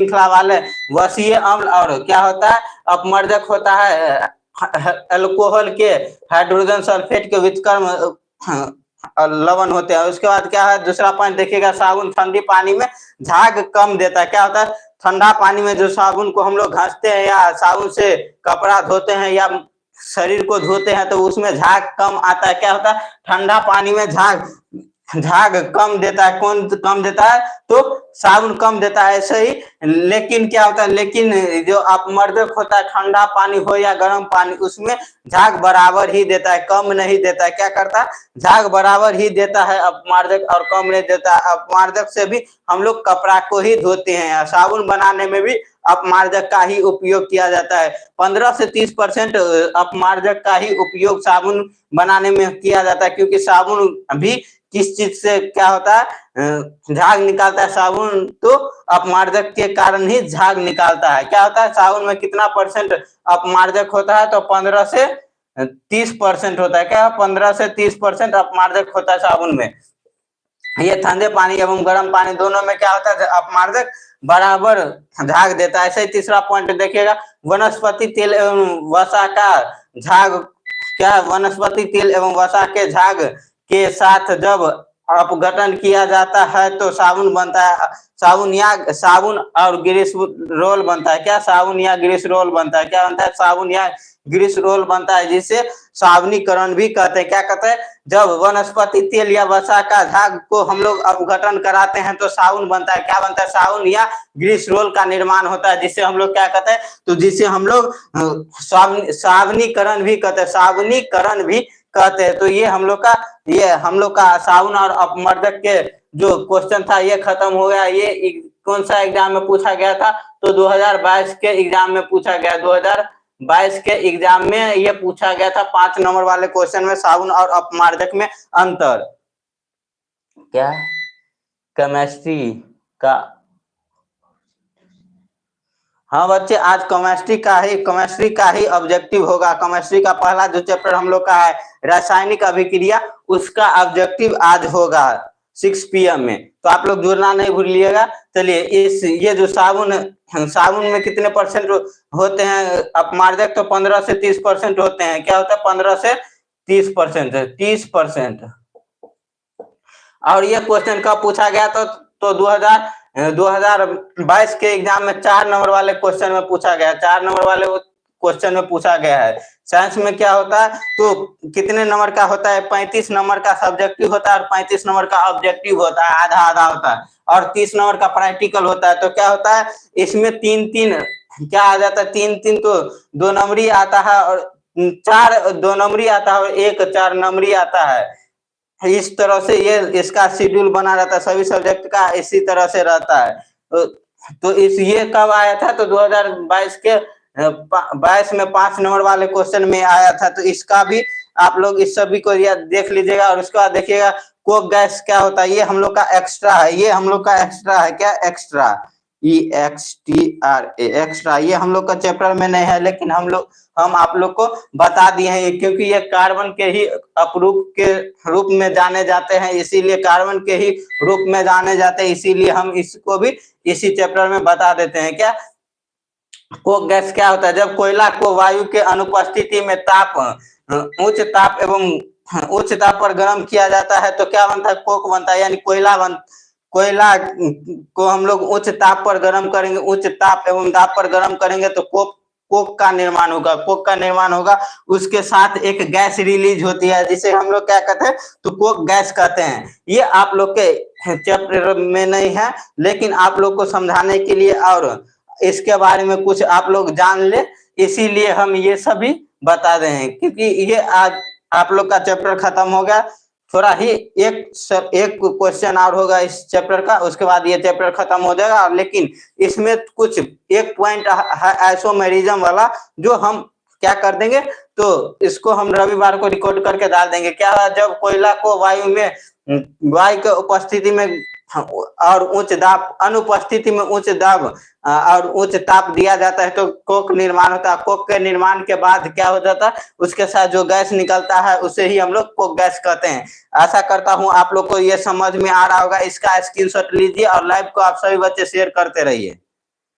श्रृंखला वाले वसीय अम्ल और क्या होता है अपमर्दक होता है अल्कोहल के हाइड्रोजन सल्फेट के वितकर्म लवण होते हैं। उसके बाद क्या है दूसरा पॉइंट देखिएगा, साबुन ठंडी पानी में झाग कम देता है। क्या होता है ठंडा पानी में जो साबुन को हम लोग घासते हैं या साबुन से कपड़ा धोते हैं या शरीर को धोते हैं तो उसमें झाग कम आता है। क्या होता है ठंडा पानी में झाग कम देता है। कौन कम देता है तो साबुन कम देता है ऐसे ही। लेकिन क्या होता है लेकिन जो अपमर्दक होता है ठंडा पानी हो या गर्म पानी उसमें झाग बराबर ही देता है, कम नहीं देता है। क्या करता है झाग बराबर ही देता है अपमार्दक और कम नहीं देता है। अपमार्दक से भी हम लोग कपड़ा को ही धोते हैं। साबुन बनाने में भी अपमार्जक का ही उपयोग किया जाता है। 15 से 30% अपमार्जक का ही उपयोग साबुन बनाने में किया जाता है, क्योंकि साबुन भी किस चीज से क्या होता है झाग निकालता है। साबुन तो अपमार्जक के कारण ही झाग निकालता है। क्या होता है साबुन में कितना परसेंट अपमार्जक होता है तो 15 से 30% होता है। क्या 15 से 30% अपमार्जक होता है साबुन में। ये ठंडे पानी एवं गर्म पानी दोनों में क्या होता है अपमार्जक बराबर झाग देता है। ऐसे ही तीसरा पॉइंट देखिएगा, वनस्पति तेल एवं वसा का झाग क्या वनस्पति तेल एवं वसा के झाग के साथ जब अपघटन किया जाता है तो साबुन बनता है। साबुन और ग्लिसरॉल बनता है। क्या साबुन या ग्लिसरॉल बनता है। क्या बनता है साबुन या ग्लिसरॉल बनता है, जिसे साबुनीकरण भी कहते हैं। क्या कहते हैं जब वनस्पति तेल या वसा का झाग को हम लोग अपघटन कराते हैं तो साबुन बनता है। क्या बनता है साबुन या ग्लिसरॉल का निर्माण होता है, जिससे हम लोग क्या कहते हैं तो जिसे हम लोग साबुनीकरण भी कहते हैं। साबुनीकरण भी कहते हैं। तो ये हम लोग का साबुन और अपमर्दक के जो क्वेश्चन था ये खत्म हो गया। ये कौन सा एग्जाम में पूछा गया था तो 2022 के एग्जाम में पूछा गया। 2022 के एग्जाम में ये पूछा गया था 5 नंबर वाले क्वेश्चन में साबुन और अपमार्जक में अंतर। क्या केमिस्ट्री का हाँ बच्चे आज केमिस्ट्री का ही ऑब्जेक्टिव होगा। केमिस्ट्री का पहला जो चैप्टर हम लोग का है रासायनिक अभिक्रिया उसका ऑब्जेक्टिव आज होगा 6 PM में। तो आप लोग जुड़ना नहीं भूलिएगा। चलिए ये जो साबुन में कितने परसेंट होते हैं अपमार्जक तो 15 से 30% होते हैं। क्या होता है 15 से 30%। 30%। और ये क्वेश्चन कब पूछा गया तो 2022 के एग्जाम में 4 नंबर वाले क्वेश्चन में पूछा गया। 4 नंबर वाले क्वेश्चन में पूछा गया है। साइंस में क्या होता है तो कितने नंबर का होता है 35 नंबर का सब्जेक्टिव होता है और 35 नंबर का ऑब्जेक्टिव होता है, आधा आधा होता है और 30 नंबर का प्रैक्टिकल होता है। तो क्या होता है इसमें 3-3 क्या आ जाता है 3-3 तो 2 नंबरी आता है और 4 2 नंबरी आता है और 1 4 नंबरी आता है। इस तरह से ये इसका शेड्यूल बना रहता है, सभी सब्जेक्ट का इसी तरह से रहता है। तो ये कब आया था तो 2022 के 22 में 5 नंबर वाले क्वेश्चन में आया था। तो इसका भी आप लोग इस सभी को देख लीजिएगा। और उसके बाद देखिएगा कोक गैस क्या होता है, ये हम लोग का एक्स्ट्रा है। ये हम लोग का एक्स्ट्रा है। क्या एक्स्ट्रा EXTRA एक्स्ट्रा, ये हम लोग का चैप्टर में नहीं है लेकिन हम आप लोग को बता दिए हैं, क्योंकि ये कार्बन के ही अपरूप के रूप में जाने जाते हैं, इसीलिए कार्बन के ही रूप में जाने जाते हैं, इसीलिए हम इसको भी इसी चैप्टर में बता देते हैं। क्या कोक गैस क्या होता है, जब कोयला को वायु के अनुपस्थिति में उच्च ताप पर गर्म किया जाता है तो क्या बनता है कोक बनता है। यानी कोयला को हम लोग उच्च ताप पर गर्म करेंगे, उच्च ताप एवं दाब पर गर्म करेंगे तो कोक का निर्माण होगा। कोक का निर्माण होगा, उसके साथ एक गैस रिलीज होती है जिसे हम लोग क्या कहते हैं तो कोक गैस कहते हैं। ये आप लोग के चैप्टर में नहीं है लेकिन आप लोग को समझाने के लिए और इसके बारे में कुछ आप लोग जान ले, इसीलिए हम ये सभी बता रहे हैं। क्योंकि ये आज आप लोग का चैप्टर खत्म हो गया, थोड़ा ही एक क्वेश्चन और होगा इस चैप्टर का, उसके बाद ये चैप्टर खत्म हो जाएगा। लेकिन इसमें कुछ एक पॉइंट है आइसोमेरिज्म वाला, जो हम क्या कर देंगे तो इसको हम रविवार को रिकॉर्ड करके डाल देंगे। क्या है जब कोयला को वायु के उपस्थिति में और उच्च दाब अनुपस्थिति में उच्च दाब और उच्च ताप दिया जाता है तो कोक निर्माण होता है। कोक के निर्माण के बाद क्या हो जाता है उसके साथ जो गैस निकलता है उसे ही हम लोग कोक गैस कहते हैं। आशा करता हूं आप लोग को ये समझ में आ रहा होगा। इसका स्क्रीनशॉट लीजिए और लाइव को आप सभी बच्चे शेयर करते रहिए।